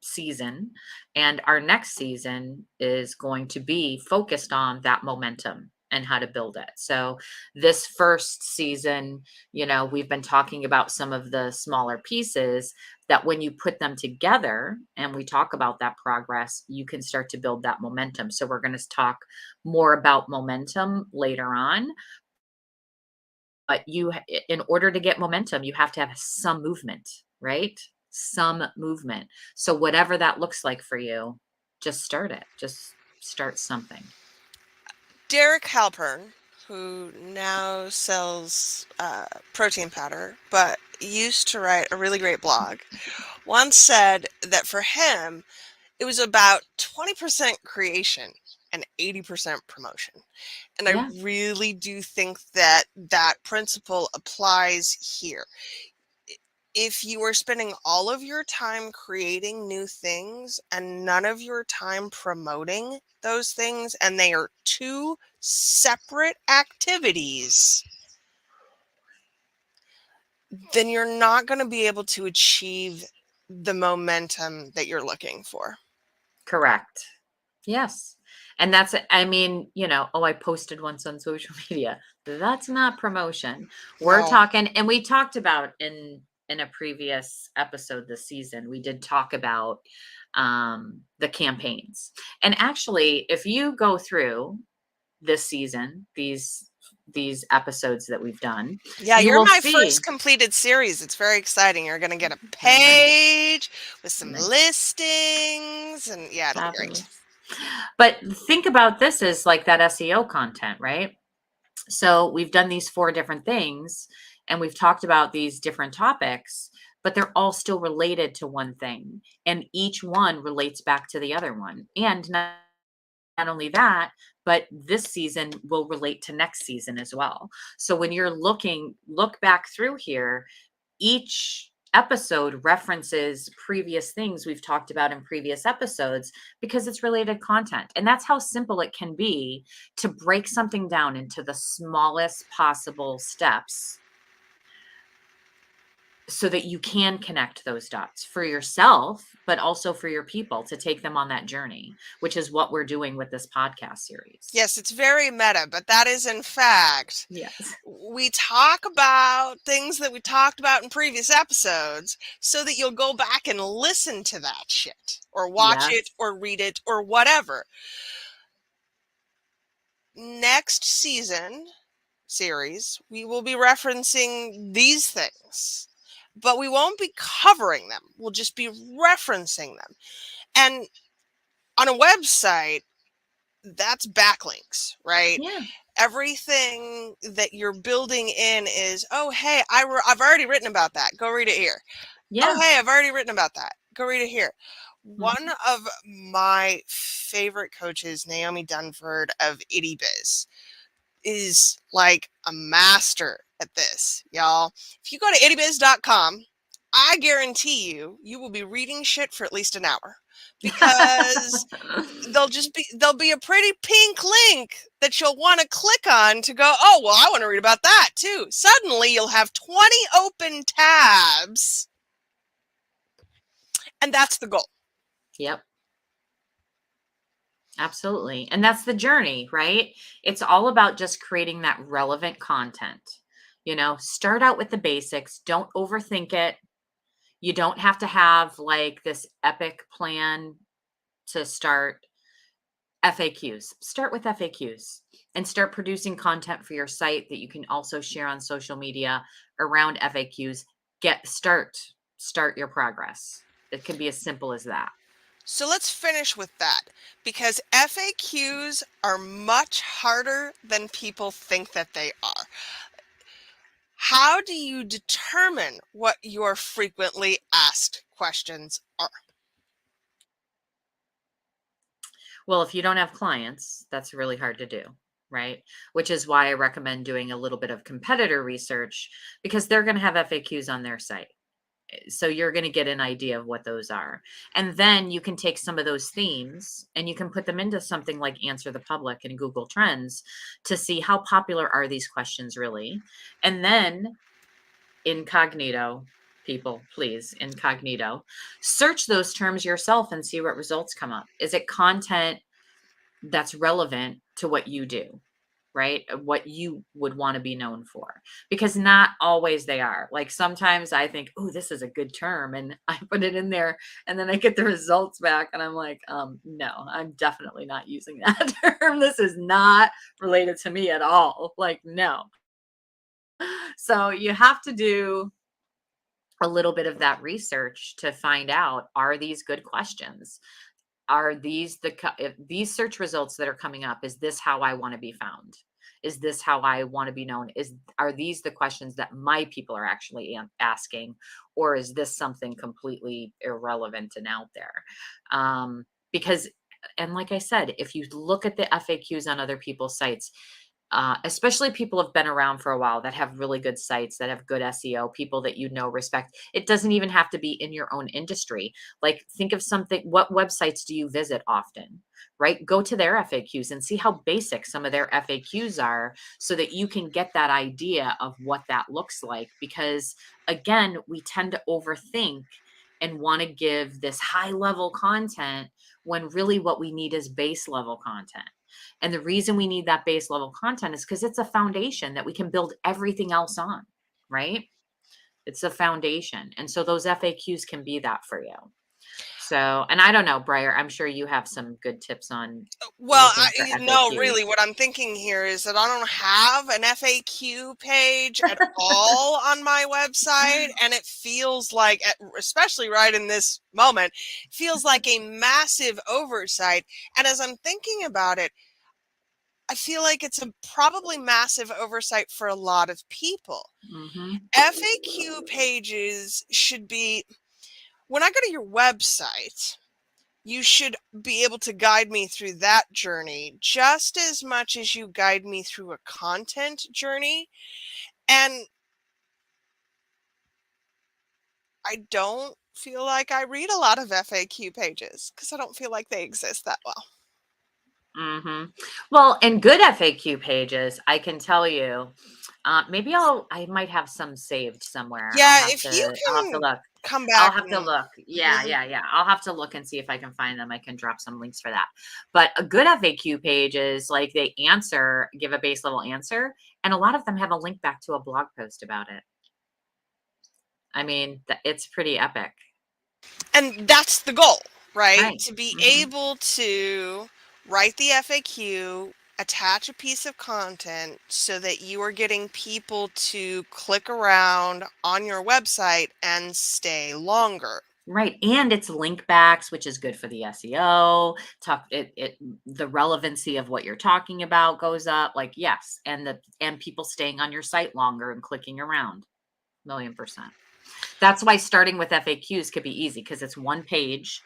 S2: season. And our next season is going to be focused on that momentum and how to build it. So, this first season, we've been talking about some of the smaller pieces that when you put them together and we talk about that progress, you can start to build that momentum. So, we're going to talk more about momentum later on. But in order to get momentum, you have to have some movement, right? Some movement. So whatever that looks like for you, just start it. Just start something.
S1: Derek Halpern, who now sells protein powder, but used to write a really great blog, once said that for him, it was about 20% creation and 80% promotion. And I
S2: Yeah,
S1: really do think that that principle applies here. If you are spending all of your time creating new things and none of your time promoting those things, and they are two separate activities, then you're not going to be able to achieve the momentum that you're looking for.
S2: correct. Yes. And that's, I mean, I posted once on social media. That's not promotion. We're
S1: No.
S2: talking, and we talked about in a previous episode this season, we did talk about the campaigns. And actually, if you go through this season, these episodes that we've done,
S1: Yeah,
S2: you
S1: you're
S2: will
S1: my
S2: see.
S1: first completed series. It's very exciting. You're going to get a
S2: Very nice.
S1: page with some
S2: Nice.
S1: listings, and yeah, it'll be great.
S2: Fabulous. But think about this as like that SEO content, right? So we've done these 4 different things and we've talked about these different topics, but they're all still related to one thing. And each one relates back to the other one. And not only that, but this season will relate to next season as well. So when you're look back through here, each episode references previous things we've talked about in previous episodes because it's related content. And that's how simple it can be to break something down into the smallest possible steps so that you can connect those dots for yourself, but also for your people to take them on that journey, which is what we're doing with this podcast series.
S1: Yes, it's very meta, but that is in fact,
S2: Yes.
S1: we talk about things that we talked about in previous episodes so that you'll go back and listen to that shit or watch
S2: Yes.
S1: it or read it or whatever. Next series, we will be referencing these things, but we won't be covering them. We'll just be referencing them. And on a website, that's backlinks, right?
S2: Yeah.
S1: Everything that you're building in is, oh, hey, I've already written about that. Go read it here. Oh,
S2: Yeah.
S1: hey, I've already written about that. Go read it here. One
S2: Mhm.
S1: of my favorite coaches, Naomi Dunford of Itty Biz, is like a master at this, y'all. If you go to ittybiz.com, I guarantee you will be reading shit for at least an hour, because there'll be a pretty pink link that you'll want to click on to go, oh, well, I want to read about that too. Suddenly you'll have 20 open tabs, and that's the goal.
S2: Yep. Absolutely. And that's the journey, right? It's all about just creating that relevant content. Start out with the basics. Don't overthink it. You don't have to have like this epic plan to start. FAQs. Start with FAQs and start producing content for your site that you can also share on social media around FAQs. Start your progress. It can be as simple as that.
S1: So let's finish with that, because FAQs are much harder than people think that they are. How do you determine what your frequently asked questions are?
S2: Well, if you don't have clients, that's really hard to do, right? Which is why I recommend doing a little bit of competitor research, because they're going to have FAQs on their site. So you're going to get an idea of what those are. And then you can take some of those themes and you can put them into something like Answer the Public and Google Trends to see how popular are these questions really. And then incognito, people, please, incognito, search those terms yourself and see what results come up. Is it content that's relevant to what you do? Right? What you would want to be known for, because not always they are. Like sometimes I think, oh, this is a good term, and I put it in there, and then I get the results back, and I'm like, no, I'm definitely not using that term. This is not related to me at all. Like, no. So you have to do a little bit of that research to find out, are these good questions? Are these if these search results that are coming up, is this how I want to be found? Is this how I want to be known? Are these the questions that my people are actually asking, or is this something completely irrelevant and out there? Because, and like I said, if you look at the FAQs on other people's sites, especially people have been around for a while that have really good sites, that have good SEO, people that respect. It doesn't even have to be in your own industry. Like think of something, what websites do you visit often, right? Go to their FAQs and see how basic some of their FAQs are so that you can get that idea of what that looks like. Because again, we tend to overthink and want to give this high level content when really what we need is base level content. And the reason we need that base level content is because it's a foundation that we can build everything else on, right? It's a foundation. And so those FAQs can be that for you. So, and I don't know, Briar, I'm sure you have some good tips on
S1: Well,
S2: looking for
S1: no,
S2: FAQs.
S1: really, what I'm thinking here is that I don't have an FAQ page at all on my website, and it feels like, especially right in this moment, feels like a massive oversight. And as I'm thinking about it, I feel like it's a probably massive oversight for a lot of people. FAQ pages should be, when I go to your website, you should be able to guide me through that journey just as much as you guide me through a content journey. And I don't feel like I read a lot of FAQ pages because I don't feel like they exist that well.
S2: Well, and good FAQ pages, I can tell you, maybe I might have some saved somewhere.
S1: Yeah, if you
S2: I'll have to
S1: can
S2: look.
S1: come
S2: I'll
S1: back
S2: have to
S1: and
S2: look. Yeah, yeah. I'll have to look and see if I can find them. I can drop some links for that. But a good FAQ page is like they give a base level answer, and a lot of them have a link back to a blog post about it. I mean, it's pretty epic.
S1: And that's the goal, right?
S2: Right.
S1: To be able to write the FAQ, attach a piece of content so that you are getting people to click around on your website and stay longer.
S2: Right. And it's link backs, which is good for the SEO. The relevancy of what you're talking about goes up. Like, yes. And people staying on your site longer and clicking around. 1,000,000%. That's why starting with FAQs could be easy, because it's one page.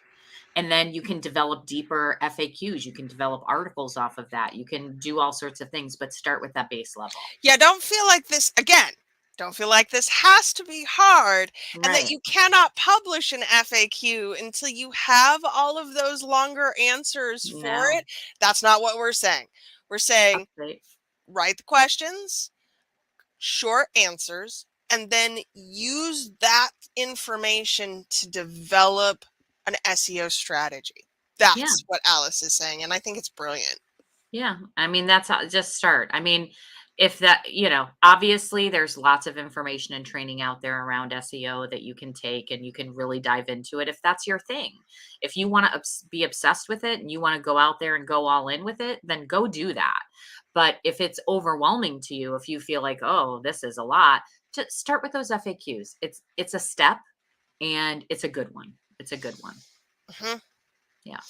S2: And then you can develop deeper FAQs. You can develop articles off of that. You can do all sorts of things, but start with that base level.
S1: Yeah, don't feel like this, again, don't feel like this has to be hard, and that
S2: Right.
S1: you cannot publish an FAQ until you have all of those longer answers for
S2: No.
S1: it. That's not what we're saying. We're saying
S2: Right.
S1: write the questions, short answers, and then use that information to develop an SEO strategy.
S2: Yeah.
S1: That's what Alice is saying, and I think it's brilliant.
S2: Yeah, I mean, that's how just start. I mean, if that, obviously there's lots of information and training out there around SEO that you can take and you can really dive into it if that's your thing. If you want to be obsessed with it and you want to go out there and go all in with it, then go do that. But if it's overwhelming to you, if you feel like, "Oh, this is a lot," just start with those FAQs. It's a step and it's a good one. It's a good one.
S1: Hmm.
S2: Yeah.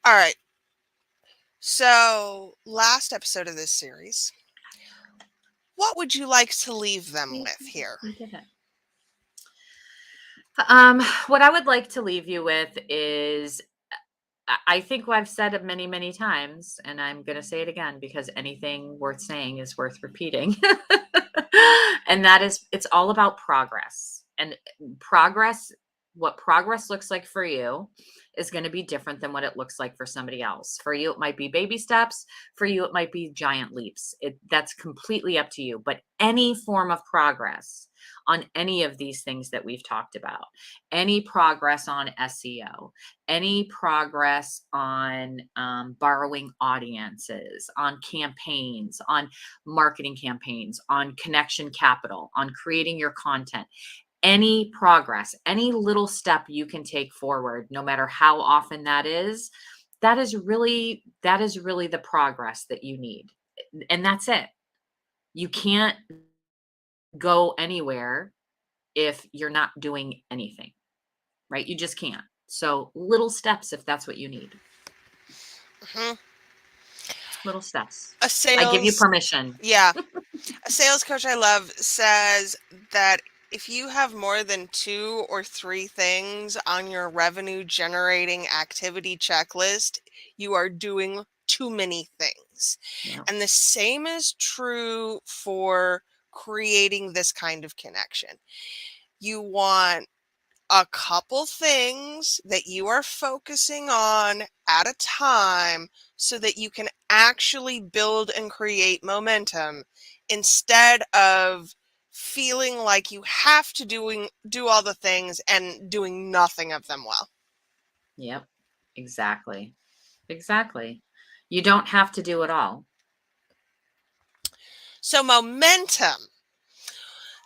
S1: All right. So, last episode of this series, what would you like to leave them
S2: We
S1: with here?
S2: we did it. What I would like to leave you with is I think I've said it many, many times, and I'm going to say it again because anything worth saying is worth repeating. And that is, it's all about progress. And progress, what progress looks like for you is going to be different than what it looks like for somebody else. For you, it might be baby steps. For you, it might be giant leaps. That's completely up to you. But any form of progress on any of these things that we've talked about, any progress on SEO, any progress on borrowing audiences, on campaigns, on marketing campaigns, on connection capital, on creating your content, any progress, any little step you can take forward, no matter how often that is really the progress that you need. And that's it. You can't go anywhere if you're not doing anything, right? You just can't. So little steps if that's what you need.
S1: Hmm.
S2: Little steps.
S1: A
S2: I give you
S1: sales,
S2: permission.
S1: yeah, a sales coach I love says that if you have more than 2 or 3 things on your revenue generating activity checklist, you are doing too many things.
S2: Yeah.
S1: And the same is true for creating this kind of connection. You want a couple things that you are focusing on at a time so that you can actually build and create momentum instead of feeling like you have to do all the things and doing nothing of them well.
S2: Yep. Exactly. Exactly. You don't have to do it all.
S1: So momentum.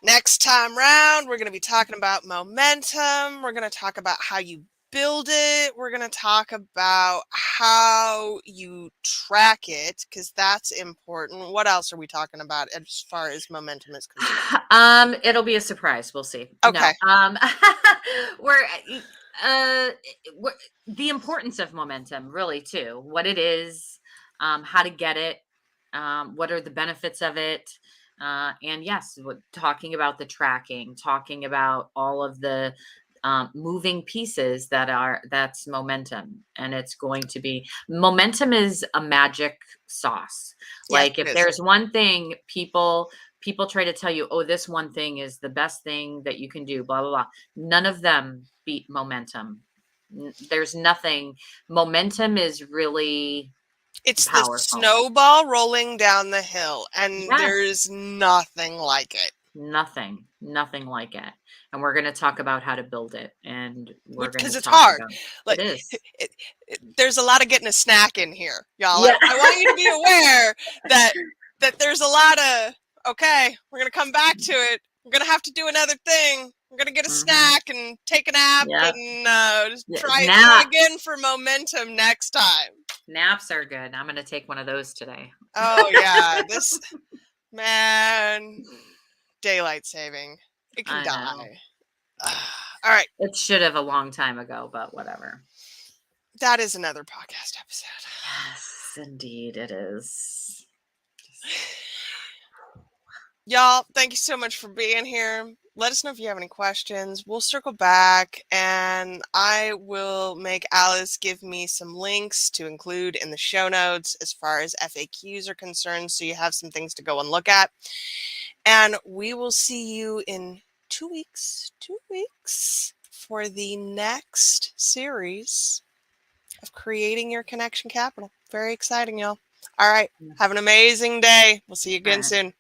S1: Next time round, we're going to be talking about momentum. We're going to talk about how you build it. We're going to talk about how you track it, because that's important. What else are we talking about as far as momentum is concerned?
S2: It'll be a surprise. We'll see.
S1: Okay.
S2: No. We're uh we're, the importance of momentum, really, too. What it is, how to get it, what are the benefits of it. And yes, talking about the tracking, talking about all of the moving pieces that's momentum, and it's going to be momentum is a magic sauce.
S1: Yes,
S2: Like
S1: it
S2: if
S1: is.
S2: there's one thing people try to tell you, oh, this one thing is the best thing that you can do, blah blah blah. None of them beat momentum. There's nothing. Momentum is really
S1: It's the
S2: powerful.
S1: snowball rolling down the hill, and
S2: Yes.
S1: there's nothing like it.
S2: Nothing like it. And we're going to talk about how to build it. And we're going to
S1: Because it's
S2: talk
S1: hard.
S2: about it
S1: Like
S2: is.
S1: there's a lot of getting a snack in here, y'all.
S2: Yeah.
S1: I want you to be aware that there's a lot of, okay, we're gonna come back to it. We're gonna have to do another thing. We're gonna get a
S2: Hmm.
S1: snack and take a nap
S2: Yep.
S1: and just
S2: Yeah.
S1: try again for momentum next time.
S2: Naps are good. I'm going to take one of those today.
S1: Oh yeah, this man, daylight saving. It can
S2: I know.
S1: die. All right,
S2: It should have a long time ago, but whatever.
S1: that is another podcast episode.
S2: Yes, indeed it is.
S1: Y'all, thank you so much for being here. let us know if you have any questions. We'll circle back, and I will make Alice give me some links to include in the show notes as far as FAQs are concerned, so you have some things to go and look at. And we will see you in 2 weeks, for the next series of creating your connection capital. Very exciting, y'all. All right. Have an amazing day. We'll see you again soon.